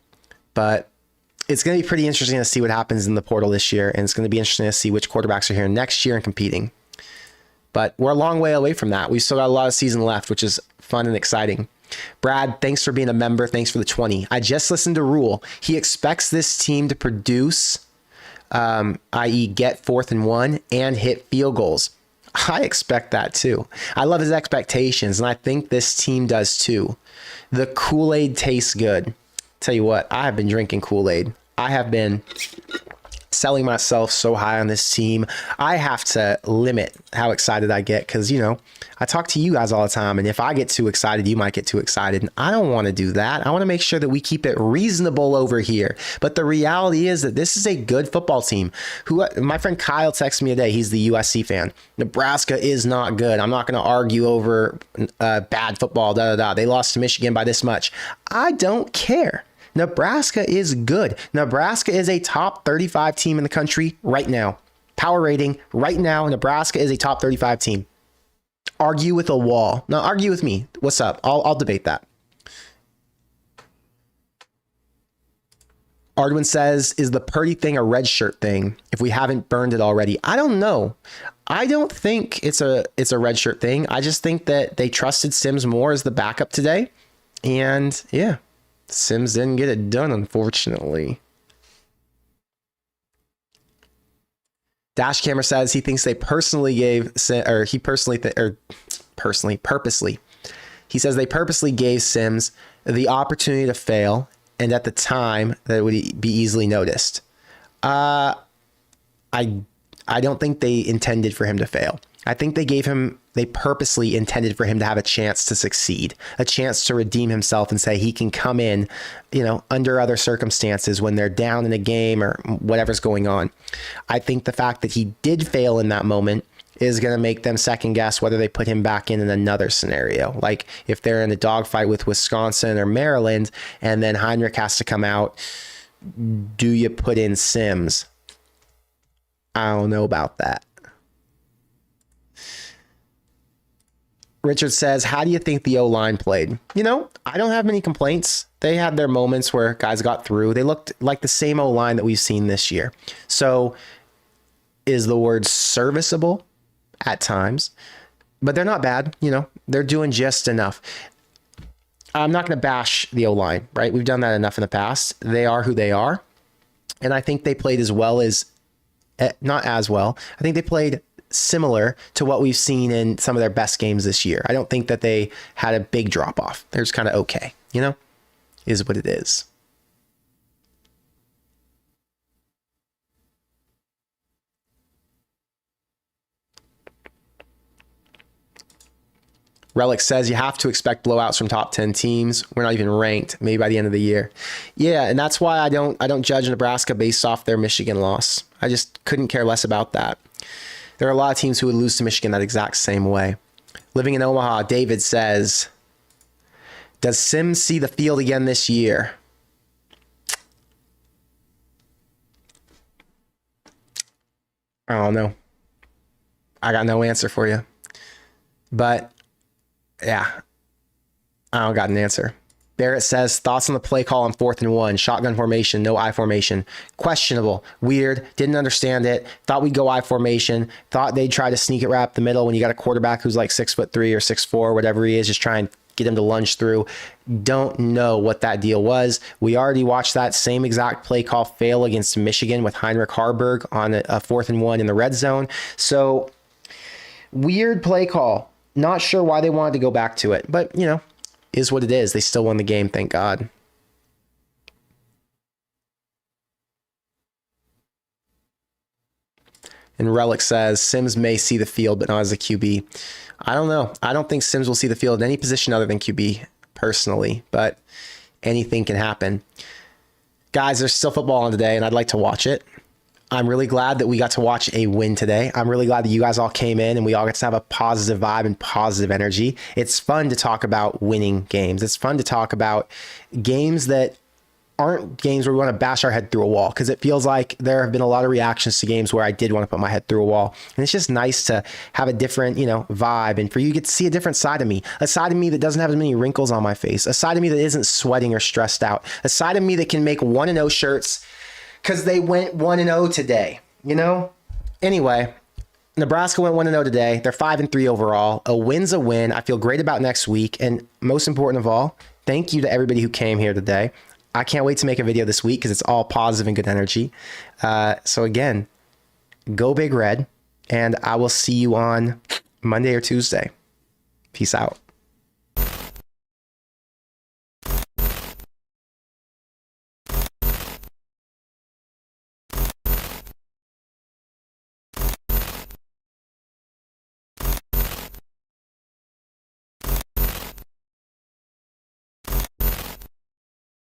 S1: but it's going to be pretty interesting to see what happens in the portal this year, and it's going to be interesting to see which quarterbacks are here next year and competing. But we're a long way away from that. We've still got a lot of season left, which is fun and exciting. Brad, thanks for being a member. Thanks for the 20. I just listened to Rhule. He expects this team to produce, i.e. get 4th and 1 and hit field goals. I expect that too. I love his expectations, and I think this team does too. The Kool-Aid tastes good. Tell you what, I have been drinking Kool-Aid. I have been selling myself so high on this team. I have to limit how excited I get because, you know, I talk to you guys all the time, and if I get too excited, you might get too excited, and I don't want to do that. I want to make sure that we keep it reasonable over here. But the reality is that this is a good football team. My friend Kyle texted me today. He's the USC fan. Nebraska is not good. I'm not going to argue over bad football. They lost to Michigan by this much. I don't care. Nebraska is good. Nebraska is a top 35 team in the country right now. Power rating right now, Nebraska is a top 35 team. Argue with a wall. No, argue with me. What's up? I'll debate that. Ardwin says, is the Purdy thing a red shirt thing if we haven't burned it already? I don't know. I don't think it's a red shirt thing. I just think that they trusted Sims more as the backup today. And yeah. Sims didn't get it done, unfortunately. Dash Camera says he thinks they purposely. He says they purposely gave Sims the opportunity to fail, and at the time that it would be easily noticed. I don't think they intended for him to fail. I think they purposely intended for him to have a chance to succeed, a chance to redeem himself and say he can come in, under other circumstances when they're down in a game or whatever's going on. I think the fact that he did fail in that moment is going to make them second guess whether they put him back in another scenario. Like if they're in a dogfight with Wisconsin or Maryland and then Heinrich has to come out, do you put in Sims? I don't know about that. Richard says, how do you think the O-line played? I don't have many complaints. They had their moments where guys got through. They looked like the same O-line that we've seen this year. So is the word serviceable at times, but they're not bad. They're doing just enough. I'm not going to bash the O-line, right? We've done that enough in the past. They are who they are. And I think they played as well as, not as well. I think they played similar to what we've seen in some of their best games this year. I don't think that they had a big drop off. They're just kind of okay, is what it is. Relic says you have to expect blowouts from top 10 teams. We're not even ranked, maybe by the end of the year. Yeah, and that's why I don't judge Nebraska based off their Michigan loss. I just couldn't care less about that. There are a lot of teams who would lose to Michigan that exact same way. Living in Omaha, David says, does Sims see the field again this year? I don't know. I got no answer for you. But yeah, I don't got an answer. Barrett says, thoughts on the play call on 4th and 1, shotgun formation, no I formation. Questionable, weird, didn't understand it. Thought we'd go I formation. Thought they'd try to sneak it right up the middle when you got a quarterback who's like 6'3" or 6'4", whatever he is, just try and get him to lunge through. Don't know what that deal was. We already watched that same exact play call fail against Michigan with Heinrich Harburg on a 4th and 1 in the red zone. So weird play call. Not sure why they wanted to go back to it, but is what it is. They still won the game, thank God. And Relic says, Sims may see the field, but not as a QB. I don't know. I don't think Sims will see the field in any position other than QB, personally, but anything can happen. Guys, there's still football on today, and I'd like to watch it. I'm really glad that we got to watch a win today. I'm really glad that you guys all came in and we all get to have a positive vibe and positive energy. It's fun to talk about winning games. It's fun to talk about games that aren't games where we want to bash our head through a wall, because it feels like there have been a lot of reactions to games where I did want to put my head through a wall. And it's just nice to have a different, vibe, and for you to get to see a different side of me, a side of me that doesn't have as many wrinkles on my face, a side of me that isn't sweating or stressed out, a side of me that can make 1-0 shirts because they went 1-0 today, Anyway, Nebraska went 1-0 today. They're 5-3 overall. A win's a win. I feel great about next week. And most important of all, thank you to everybody who came here today. I can't wait to make a video this week because it's all positive and good energy. So again, go Big Red, and I will see you on Monday or Tuesday. Peace out.